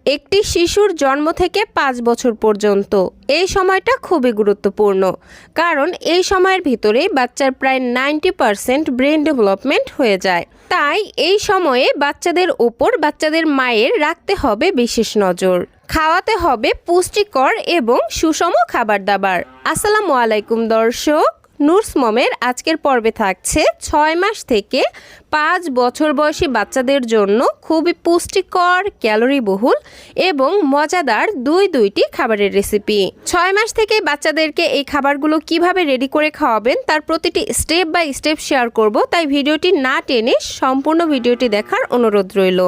একটি শিশুর জন্ম থেকে 5 বছর পর্যন্ত এই সময়টা খুবই গুরুত্বপূর্ণ, কারণ এই সময়ের ভিতরেই বাচ্চার প্রায় 90% ব্রেন ডেভেলপমেন্ট হয়ে যায়। তাই এই সময়ে বাচ্চাদের উপর বাচ্চাদের মায়ের রাখতে হবে বিশেষ নজর। খাওয়াতে হবে পুষ্টিকর এবং সুষম খাবার দাবার। আসসালামু আলাইকুম দর্শক, নুরস মমের আজকের পর্বে থাকছে 6 মাস থেকে 5 বছর বয়সী বাচ্চাদের জন্য খুবই পুষ্টিকর, ক্যালোরিবহুল এবং মজাদার দুইটি খাবারের রেসিপি। 6 মাস থেকে বাচ্চাদেরকে এই খাবারগুলো কিভাবে রেডি করে খাওয়াবেন তার প্রতিটি স্টেপ বাই স্টেপ শেয়ার করব, তাই ভিডিওটি না টেনে সম্পূর্ণ ভিডিওটি দেখার অনুরোধ রইল।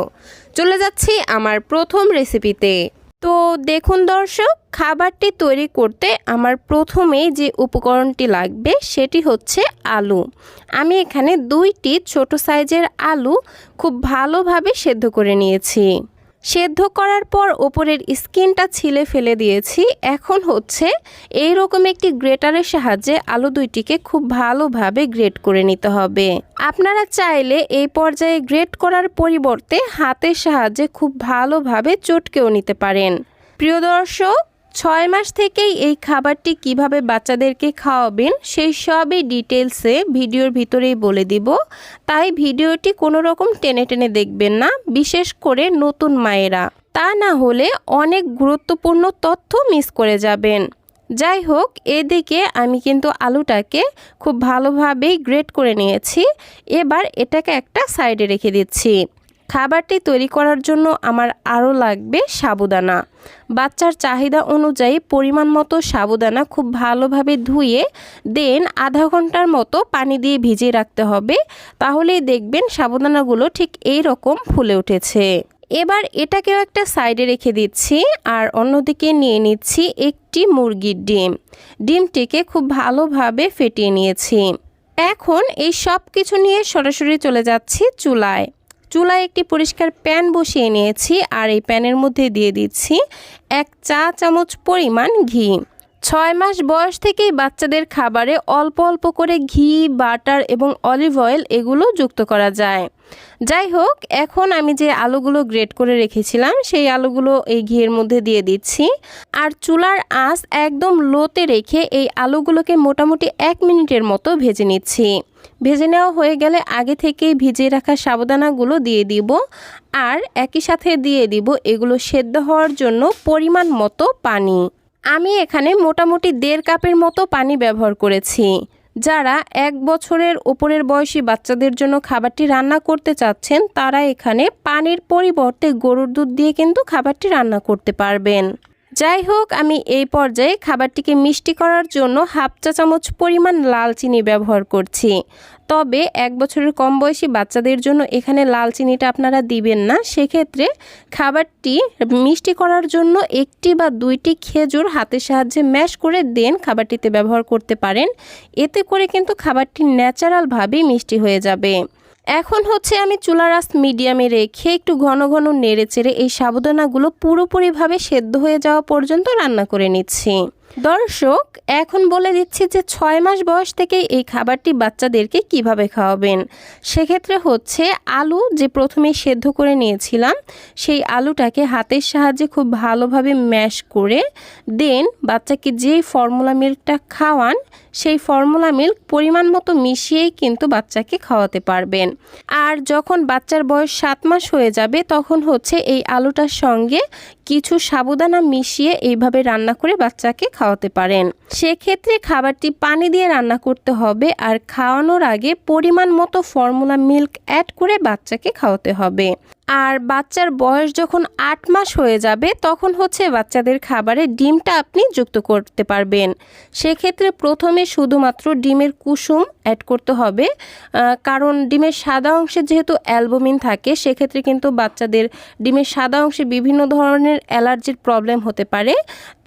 চলে যাচ্ছি আমার প্রথম রেসিপিতে। তো দেখুন দর্শক, খাবারটি তৈরি করতে আমার প্রথমেই যে উপকরণটি লাগবে সেটি হচ্ছে আলু। আমি এখানে 2টি ছোট সাইজের আলু খুব ভালোভাবে সেদ্ধ করে নিয়েছি। সেদ্ধ করার পর ওপরের স্কিনটা ছিলে ফেলে দিয়েছি। এখন হচ্ছে এইরকম একটি গ্রেটারের সাহায্যে আলু দুইটিকে খুব ভালোভাবে গ্রেট করে নিতে হবে। আপনারা চাইলে এই পর্যায়ে গ্রেট করার পরিবর্তে হাতের সাহায্যে খুব ভালোভাবে চটকেও নিতে পারেন। প্রিয় দর্শক, 6 মাস থেকেই এই খাবারটি কিভাবে বাচ্চাদেরকে খাওয়াবেন সেই সবই ডিটেলসে ভিডিওর ভিতরেই বলে দিব, তাই ভিডিওটি কোনো রকম টেনে টেনে দেখবেন না, বিশেষ করে নতুন মায়েরা, তা না হলে অনেক গুরুত্বপূর্ণ তথ্য মিস করে যাবেন। যাই হোক, এদিকে আমি কিন্তু আলুটাকে খুব ভালোভাবেই গ্রেট করে নিয়েছি। এবার এটাকে একটা সাইডে রেখে দিচ্ছি। খাবারটি তৈরি করার জন্য আমার আরও লাগবে সাবুদানা। বাচ্চার চাহিদা অনুযায়ী পরিমাণ মতো সাবুদানা খুব ভালোভাবে ধুয়ে দেন আধা ঘন্টার মতো পানি দিয়ে ভিজিয়ে রাখতে হবে, তাহলেই দেখবেন সাবুদানাগুলো ঠিক এই রকম ফুলে উঠেছে। এবার এটাকেও একটা সাইডে রেখে দিচ্ছি, আর অন্যদিকে নিয়ে নিচ্ছি একটি মুরগির ডিম। ডিমটিকে খুব ভালোভাবে ফেটিয়ে নিয়েছি। এখন এই সব কিছু নিয়ে সরাসরি চলে যাচ্ছি চুলায়। একটি পরিষ্কার প্যান বসিয়ে নিয়েছি, আর এই প্যানের মধ্যে দিয়ে দিচ্ছি 1 চা চামচ পরিমাণ ঘি। 6 মাস বয়স থেকেই বাচ্চাদের খাবারে অল্প অল্প করে ঘি, বাটার এবং অলিভ অয়েল এগুলো যুক্ত করা যায়। যাই হোক, এখন আমি যে আলুগুলো গ্রেট করে রেখেছিলাম সেই আলুগুলো এই ঘিয়ের মধ্যে দিয়ে দিচ্ছি, আর চুলার আঁচ একদম লোতে রেখে এই আলুগুলোকে মোটামুটি 1 মিনিটের মতো ভেজে নিচ্ছি। ভেজে নেওয়া হয়ে গেলে আগে থেকেই ভিজিয়ে রাখা সাবুদানাগুলো দিয়ে দিব, আর একই সাথে দিয়ে দিব এগুলো সেদ্ধ হওয়ার জন্য পরিমাণ মতো পানি। আমি এখানে মোটামুটি 1.5 কাপের মতো পানি ব্যবহার করেছি। যারা 1 বছরের উপরের বয়সী বাচ্চাদের জন্য খাবারটি রান্না করতে চাচ্ছেন তারা এখানে পানির পরিবর্তে গরুর দুধ দিয়ে কিন্তু খাবারটি রান্না করতে পারবেন। যাই হোক, আমি এই পর্যায়ে খাবারটিকে মিষ্টি করার জন্য 1/2 চা চামচ পরিমাণ লাল চিনি ব্যবহার করছি। তবে 1 বছরের কম বয়সী বাচ্চাদের জন্য এখানে লাল চিনিটা আপনারা দিবেন না। সেক্ষেত্রে খাবারটি মিষ্টি করার জন্য 1টি বা 2টি খেজুর হাতের সাহায্যে ম্যাশ করে দেন খাবারটিতে ব্যবহার করতে পারেন। এতে করে কিন্তু খাবারটি ন্যাচারালভাবেই মিষ্টি হয়ে যাবে। এখন হচ্ছে আমি চুলার আঁচ মিডিয়ামে রেখে একটু ঘন ঘন নেড়ে চেড়ে এই সাবুদানাগুলো পুরোপুরিভাবে সেদ্ধ হয়ে যাওয়া পর্যন্ত রান্না করে নিচ্ছি। দর্শক, এখন বলে দিচ্ছি যে 6 মাস বয়স থেকে এই খাবারটি বাচ্চাদেরকে কিভাবে খাওয়াবেন। সেক্ষেত্রে হচ্ছে আলু যে প্রথমে সেদ্ধ করে নিয়েছিলাম সেই আলুটাকে হাতের সাহায্যে খুব ভালোভাবে ম্যাশ করে দেন বাচ্চাকে যেই ফর্মুলা মিল্কটা খাওয়ান সেই ফর্মুলা মিল্ক পরিমাণ মতো মিশিয়েই কিন্তু বাচ্চাকে খাওয়াতে পারবেন। আর যখন বাচ্চার বয়স 7 মাস হয়ে যাবে তখন হচ্ছে এই আলুটার সঙ্গে কিছু সাবুদানা মিশিয়ে এইভাবে রান্না করে বাচ্চাকে খাওয়াতে পারেন। সেক্ষেত্রে খাবারটি পানি দিয়ে রান্না করতে হবে, আর খাওয়ানোর আগে পরিমাণ মতো ফর্মুলা মিল্ক অ্যাড করে বাচ্চাকে খাওয়াতে হবে। আর বাচ্চার বয়স যখন 8 মাস হয়ে যাবে তখন হচ্ছে বাচ্চাদের খাবারে ডিমটা আপনি যুক্ত করতে পারবেন। সেক্ষেত্রে প্রথমে শুধুমাত্র ডিমের কুসুম অ্যাড করতে হবে, কারণ ডিমের সাদা অংশে যেহেতু অ্যালবুমিন থাকে সেক্ষেত্রে কিন্তু বাচ্চাদের ডিমের সাদা অংশে বিভিন্ন ধরনের অ্যালার্জির প্রবলেম হতে পারে।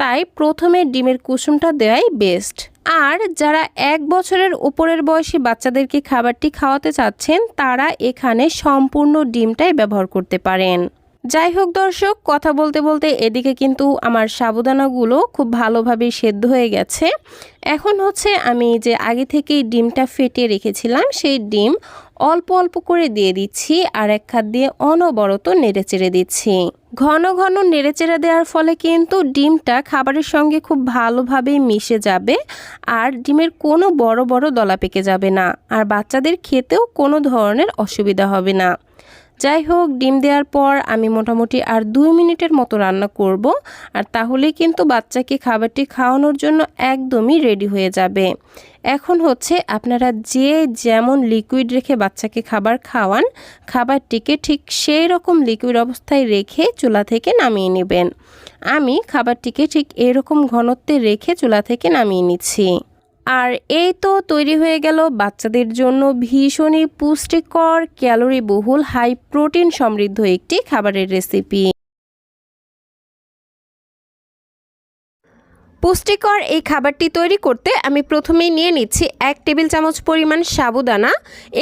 তাই প্রথমে ডিমের কুসুমটা দেওয়াই বেস্ট। আর যারা 1 বছরের উপরের বয়সী বাচ্চাদেরকে খাবারটি খাওয়াতে চাচ্ছেন তারা এখানে সম্পূর্ণ ডিমটাই ব্যবহার করতে পারেন। যাই হোক দর্শক, কথা বলতে বলতে এদিকে কিন্তু আমার সাবুদানাগুলো খুব ভালোভাবে সেদ্ধ হয়ে গেছে। এখন হচ্ছে আমি যে আগে থেকেই ডিমটা ফেটিয়ে রেখেছিলাম সেই ডিম অল্প অল্প করে দিয়ে দিচ্ছি আর এক হাত দিয়ে অনবরত নেড়েচেড়ে দিচ্ছি। ঘন ঘন নেড়েচেড়ে দেওয়ার ফলে কিন্তু ডিমটা খাবারের সঙ্গে খুব ভালোভাবে মিশে যাবে আর ডিমের কোনো বড় বড় দলা পেকে যাবে না, আর বাচ্চাদের খেতেও কোনো ধরনের অসুবিধা হবে না। যাই হোক, ডিম দেওয়ার পর আমি মোটামুটি আর 2 মিনিটের মতো রান্না করব, আর তাহলেই কিন্তু বাচ্চাকে খাবারটি খাওয়ানোর জন্য একদমই রেডি হয়ে যাবে। এখন হচ্ছে আপনারা যে যেমন লিকুইড রেখে বাচ্চাকে খাবার খাওয়ান, খাবারটিকে ঠিক সেই রকম লিকুইড অবস্থায় রেখে চুলা থেকে নামিয়ে নেবেন। আমি খাবারটিকে ঠিক এরকম ঘনত্বে রেখে চুলা থেকে নামিয়ে নিচ্ছি। আর এই তো তৈরি হয়ে গেল বাচ্চাদের জন্য ভীষণই পুষ্টিকর, ক্যালোরি বহুল, হাই প্রোটিন সমৃদ্ধ একটি খাবারের রেসিপি। পুষ্টিকর এই খাবারটি তৈরি করতে আমি প্রথমেই নিয়ে নিচ্ছি 1 টেবিল চামচ পরিমাণ সাবুদানা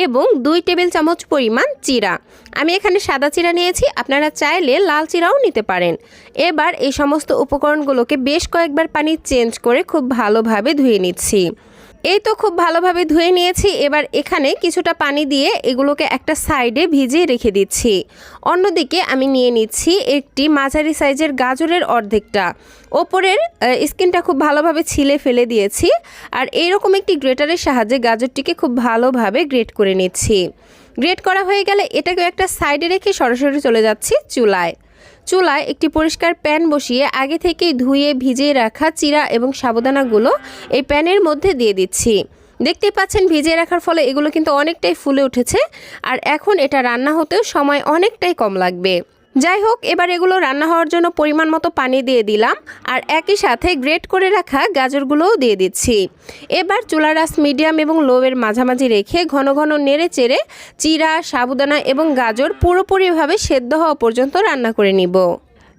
এবং 2 টেবিল চামচ পরিমাণ চিরা। আমি এখানে সাদা চিরা নিয়েছি, আপনারা চাইলে লাল চিরাও নিতে পারেন। এবার এই সমস্ত উপকরণগুলোকে বেশ কয়েকবার পানি চেঞ্জ করে খুব ভালোভাবে ধুয়ে নিচ্ছি। এই তো খুব ভালোভাবে ধুয়ে নিয়েছি। এবার এখানে কিছুটা পানি দিয়ে এগুলোকে একটা সাইডে ভিজিয়ে রেখে দিচ্ছি। অন্যদিকে আমি নিয়ে নিচ্ছি একটি মাঝারি সাইজের গাজরের অর্ধেকটা। ওপরের স্কিনটা খুব ভালোভাবে ছিলে ফেলে দিয়েছি, আর এইরকম একটি গ্রেটারের সাহায্যে গাজরটিকে খুব ভালোভাবে গ্রেট করে নিচ্ছি। গ্রেট করা হয়ে গেলে এটাকে একটা সাইডে রেখে সরাসরি চলে যাচ্ছি চুলায় একটি পরিষ্কার প্যান বসিয়ে আগে থেকেই ধুয়ে ভিজিয়ে রাখা চিরা এবং সাবুদানাগুলো এই প্যানের মধ্যে দিয়ে দিচ্ছি। দেখতেই পাচ্ছেন ভিজিয়ে রাখার ফলে এগুলো কিন্তু অনেকটাই ফুলে উঠেছে, আর এখন এটা রান্না হতেও সময় অনেকটাই কম লাগবে। যাই হোক, এবার এগুলো রান্না হওয়ার জন্য পরিমাণ মতো পানি দিয়ে দিলাম, আর একই সাথে গ্রেট করে রাখা গাজরগুলোও দিয়ে দিচ্ছি। এবার চুলার আঁচ মিডিয়াম এবং লোয়ের মাঝামাঝি রেখে ঘন ঘন নেড়ে চেড়ে চিরা, সাবুদানা এবং গাজর পুরোপুরিভাবে সেদ্ধ হওয়া পর্যন্ত রান্না করে নিব।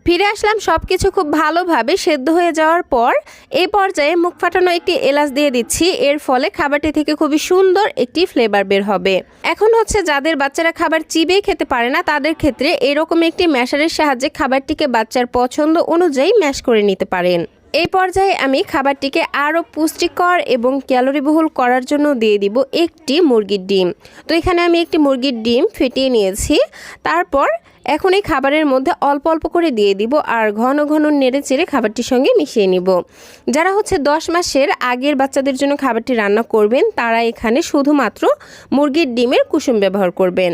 ফিরে আসলাম সব কিছু খুব ভালোভাবে সেদ্ধ হয়ে যাওয়ার পর। এই পর্যায়ে মুখ ফাটানো একটি এলাচ দিয়ে দিচ্ছি, এর ফলে খাবারটি থেকে খুবই সুন্দর একটি ফ্লেভার বের হবে। এখন হচ্ছে যাদের বাচ্চারা খাবার চিবিয়ে খেতে পারে না, তাদের ক্ষেত্রে এরকম একটি ম্যাশারের সাহায্যে খাবারটিকে বাচ্চার পছন্দ অনুযায়ী ম্যাশ করে নিতে পারেন। এই পর্যায়ে আমি খাবারটিকে আরও পুষ্টিকর এবং ক্যালোরিবহুল করার জন্য দিয়ে দিব একটি মুরগির ডিম। তো এখানে আমি একটি মুরগির ডিম ফেটিয়ে নিয়েছি। তারপর এখন এই খাবারের মধ্যে অল্প অল্প করে দিয়ে দিব আর ঘন ঘন নেড়ে চেড়ে খাবারটির সঙ্গে মিশিয়ে নিব। যারা হচ্ছে 10 মাসের আগের বাচ্চাদের জন্য খাবারটি রান্না করবেন, তারা এখানে শুধুমাত্র মুরগির ডিমের কুসুম ব্যবহার করবেন।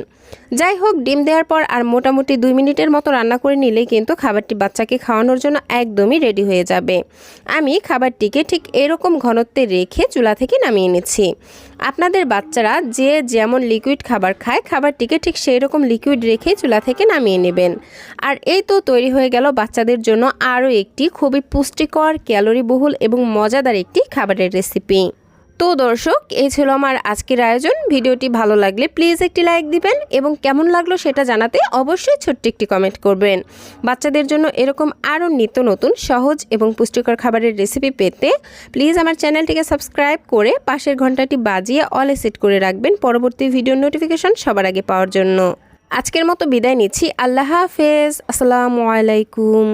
যাই হোক, ডিম দেওয়ার পর আর মোটামুটি 2 মিনিটের মতো রান্না করে নিলেই কিন্তু খাবারটি বাচ্চাকে খাওয়ানোর জন্য একদমই রেডি হয়ে যাবে। আমি খাবারটিকে ঠিক এরকম ঘনত্বে রেখে চুলা থেকে নামিয়ে নিচ্ছি। আপনাদের বাচ্চারা যে যেমন লিকুইড খাবার খায়, খাবারটিকে ঠিক সেই রকম লিকুইড রেখে চুলা থেকে নামিয়ে নেবেন। আর এই তো তৈরি হয়ে গেল বাচ্চাদের জন্য আরও একটি খুবই পুষ্টিকর, ক্যালোরিবহুল এবং মজাদার একটি খাবারের রেসিপি। তো দর্শক, এই ছিল আমার আজকের আয়োজন। ভিডিওটি ভালো লাগলে প্লিজ একটি লাইক দিবেন এবং কেমন লাগলো সেটা জানাতে অবশ্যই ছোট্ট একটি কমেন্ট করবেন। বাচ্চাদের জন্য এরকম আরও নিত্য নতুন সহজ এবং পুষ্টিকর খাবারের রেসিপি পেতে প্লিজ আমার চ্যানেলটিকে সাবস্ক্রাইব করে পাশের ঘন্টাটি বাজিয়ে অলে সেট করে রাখবেন পরবর্তী ভিডিওর নোটিফিকেশন সবার আগে পাওয়ার জন্য। আজকের মতো বিদায় নিচ্ছি। আল্লাহ হাফেজ। আসসালামু আলাইকুম।